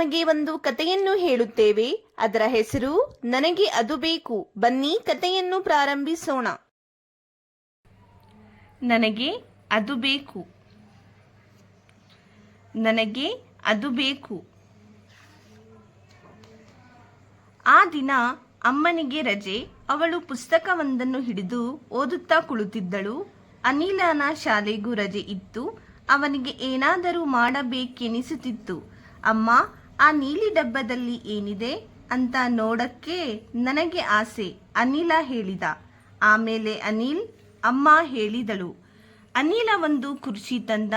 ನಿಮಗೆ ಒಂದು ಕಥೆಯನ್ನು ಹೇಳುತ್ತೇವೆ. ಅದರ ಹೆಸರು ನನಗೆ ಅದು ಬೇಕು. ಬನ್ನಿ ಕಥೆಯನ್ನು ಪ್ರಾರಂಭಿಸೋಣ. ನನಗೆ ಅದು ಬೇಕು. ನನಗೆ ಅದು ಬೇಕು. ಆ ದಿನ ಅಮ್ಮನಿಗೆ ರಜೆ. ಅವಳು ಪುಸ್ತಕವೊಂದನ್ನು ಹಿಡಿದು ಓದುತ್ತಾ ಕುಳಿತಿದ್ದಳು. ಅನಿಲನ ಶಾಲೆಗೂ ರಜೆ ಇತ್ತು. ಅವನಿಗೆ ಏನಾದರೂ ಮಾಡಬೇಕೆನಿಸುತ್ತಿತ್ತು. ಅಮ್ಮ, ಆ ನೀಲಿ ಡಬ್ಬದಲ್ಲಿ ಏನಿದೆ ಅಂತ ನೋಡಕ್ಕೆ ನನಗೆ ಆಸೆ, ಅನಿಲ ಹೇಳಿದ. ಆಮೇಲೆ ಅನಿಲ್, ಅಮ್ಮ ಹೇಳಿದಳು. ಅನಿಲ ಒಂದು ಕುರ್ಚಿ ತಂದ.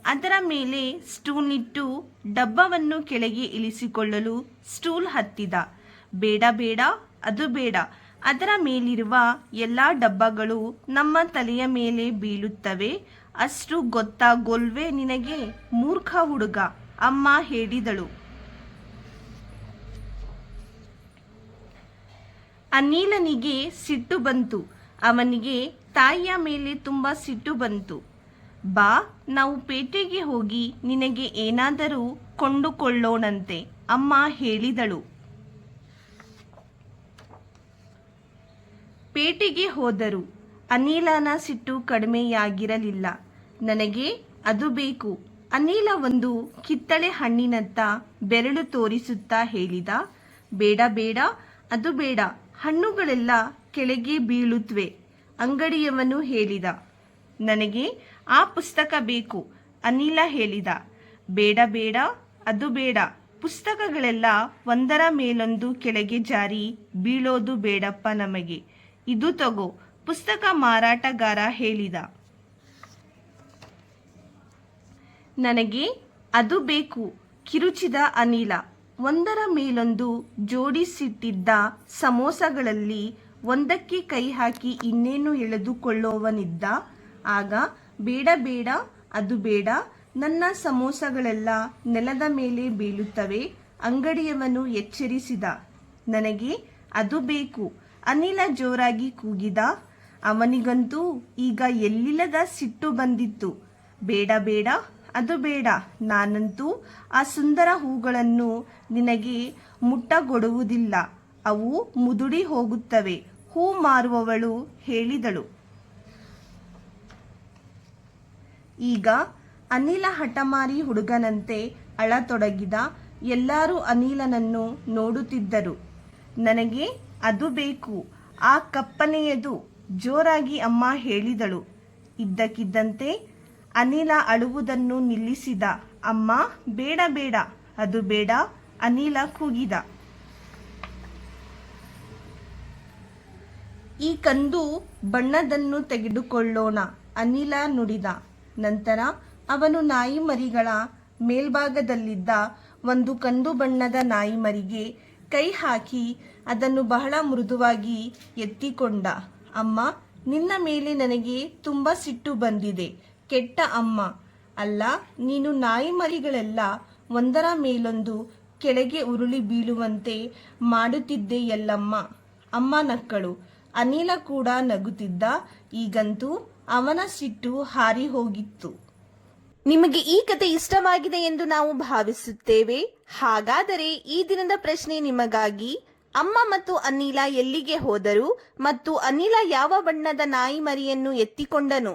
ಅದರ ಮೇಲೆ ಸ್ಟೂಲ್ ಇಟ್ಟು ಡಬ್ಬವನ್ನು ಕೆಳಗೆ ಇಳಿಸಿಕೊಳ್ಳಲು ಸ್ಟೂಲ್ ಹತ್ತಿದ. ಬೇಡ ಬೇಡ, ಅದು ಬೇಡ. ಅದರ ಮೇಲಿರುವ ಎಲ್ಲ ಡಬ್ಬಗಳು ನಮ್ಮ ತಲೆಯ ಮೇಲೆ ಬೀಳುತ್ತವೆ. ಅಷ್ಟು ಗೊತ್ತಾಗೋಲ್ವೇ ನಿನಗೆ, ಮೂರ್ಖ ಹುಡುಗ, ಅಮ್ಮ ಹೇಳಿದಳು. ಅನಿಲನಿಗೆ ಸಿಟ್ಟು ಬಂತು. ಅವನಿಗೆ ತಾಯಿಯ ಮೇಲೆ ತುಂಬ ಸಿಟ್ಟು ಬಂತು. ಬಾ, ನಾವು ಪೇಟೆಗೆ ಹೋಗಿ ನಿನಗೆ ಏನಾದರೂ ಕೊಂಡುಕೊಳ್ಳೋಣಂತೆ, ಅಮ್ಮ ಹೇಳಿದಳು. ಪೇಟೆಗೆ ಹೋದರು. ಅನಿಲನ ಸಿಟ್ಟು ಕಡಿಮೆಯಾಗಿರಲಿಲ್ಲ. ನನಗೆ ಅದು ಬೇಕು. ಅನಿಲ ಒಂದು ಕಿತ್ತಳೆ ಹಣ್ಣಿನತ್ತ ಬೆರಳು ತೋರಿಸುತ್ತಾ ಹೇಳಿದ. ಬೇಡ ಬೇಡ, ಅದು ಬೇಡ. ಹಣ್ಣುಗಳೆಲ್ಲ ಕೆಳಗೆ ಬೀಳುತ್ತವೆ, ಅಂಗಡಿಯವನು ಹೇಳಿದ. ನನಗೆ ಆ ಪುಸ್ತಕ ಬೇಕು, ಅನಿಲ ಹೇಳಿದ. ಬೇಡ ಬೇಡ, ಅದು ಬೇಡ. ಪುಸ್ತಕಗಳೆಲ್ಲ ಒಂದರ ಮೇಲೊಂದು ಕೆಳಗೆ ಜಾರಿ ಬೀಳೋದು ಬೇಡಪ್ಪ ನಮಗೆ. ಇದು ತಗೋ, ಪುಸ್ತಕ ಮಾರಾಟಗಾರ ಹೇಳಿದ. ನನಗೆ ಅದು ಬೇಕು, ಕಿರುಚಿದ ಅನಿಲ. ಒಂದರ ಮೇಲೊಂದು ಜೋಡಿಸಿಟ್ಟಿದ್ದ ಸಮೋಸಗಳಲ್ಲಿ ಒಂದಕ್ಕೆ ಕೈ ಹಾಕಿ ಇನ್ನೇನು ಎಳೆದುಕೊಳ್ಳುವವನಿದ್ದ. ಆಗ ಬೇಡ ಬೇಡ, ಅದು ಬೇಡ. ನನ್ನ ಸಮೋಸಗಳೆಲ್ಲ ನೆಲದ ಮೇಲೆ ಬೀಳುತ್ತವೆ, ಅಂಗಡಿಯವನು ಎಚ್ಚರಿಸಿದ. ನನಗೆ ಅದು ಬೇಕು, ಅನಿಲ ಜೋರಾಗಿ ಕೂಗಿದ. ಅವನಿಗಂತೂ ಈಗ ಎಲ್ಲಿಲ್ಲದ ಸಿಟ್ಟು ಬಂದಿತ್ತು. ಬೇಡ ಬೇಡ, ಅದು ಬೇಡ. ನಾನಂತೂ ಆ ಸುಂದರ ಹೂಗಳನ್ನು ನಿನಗೆ ಮುಟ್ಟಗೊಡುವುದಿಲ್ಲ, ಅವು ಮುದುಡಿ ಹೋಗುತ್ತವೆ, ಹೂ ಮಾರುವವಳು ಹೇಳಿದಳು. ಈಗ ಅನಿಲ ಹಠಮಾರಿ ಹುಡುಗನಂತೆ ಅಳತೊಡಗಿದ. ಎಲ್ಲರೂ ಅನಿಲನನ್ನು ನೋಡುತ್ತಿದ್ದರು. ನನಗೆ ಅದು ಬೇಕು, ಆ ಕಪ್ಪನೆಯದು, ಜೋರಾಗಿ ಅಮ್ಮ ಹೇಳಿದಳು. ಇದ್ದಕ್ಕಿದ್ದಂತೆ ಅನಿಲ ಅಳುವುದನ್ನು ನಿಲ್ಲಿಸಿದ. ಅಮ್ಮ, ಬೇಡ ಬೇಡ, ಅದು ಬೇಡ, ಅನಿಲ ಕೂಗಿದ. ಈ ಕಂದು ಬಣ್ಣದನ್ನು ತೆಗೆದುಕೊಳ್ಳೋಣ, ಅನಿಲ ನುಡಿದ. ನಂತರ ಅವನು ನಾಯಿ ಮರಿಗಳ ಮೇಲ್ಭಾಗದಲ್ಲಿದ್ದ ಒಂದು ಕಂದು ಬಣ್ಣದ ನಾಯಿ ಮರಿಗೆ ಕೈ ಹಾಕಿ ಅದನ್ನು ಬಹಳ ಮೃದುವಾಗಿ ಎತ್ತಿಕೊಂಡ. ಅಮ್ಮ, ನಿನ್ನ ಮೇಲೆ ನನಗೆ ತುಂಬ ಸಿಟ್ಟು ಬಂದಿದೆ, ಕೆಟ್ಟ ಅಮ್ಮ. ಅಲ್ಲ, ನೀನು ನಾಯಿ ಮರಿಗಳೆಲ್ಲ ಒಂದರ ಮೇಲೊಂದು ಕೆಳಗೆ ಉರುಳಿ ಬೀಳುವಂತೆ ಮಾಡುತ್ತಿದ್ದೆಯಲ್ಲಮ್ಮ, ಅಮ್ಮ ನಕ್ಕಳು. ಅನಿಲ ಕೂಡ ನಗುತ್ತಿದ್ದ. ಈಗಂತೂ ಅವನ ಸಿಟ್ಟು ಹಾರಿ ಹೋಗಿತ್ತು. ನಿಮಗೆ ಈ ಕತೆ ಇಷ್ಟವಾಗಿದೆ ಎಂದು ನಾವು ಭಾವಿಸುತ್ತೇವೆ. ಹಾಗಾದರೆ ಈ ದಿನದ ಪ್ರಶ್ನೆ ನಿಮಗಾಗಿ. ಅಮ್ಮ ಮತ್ತು ಅನಿಲ ಎಲ್ಲಿಗೆ ಹೋದರು ಮತ್ತು ಅನಿಲ ಯಾವ ಬಣ್ಣದ ನಾಯಿ ಮರಿಯನ್ನು ಎತ್ತಿಕೊಂಡನು?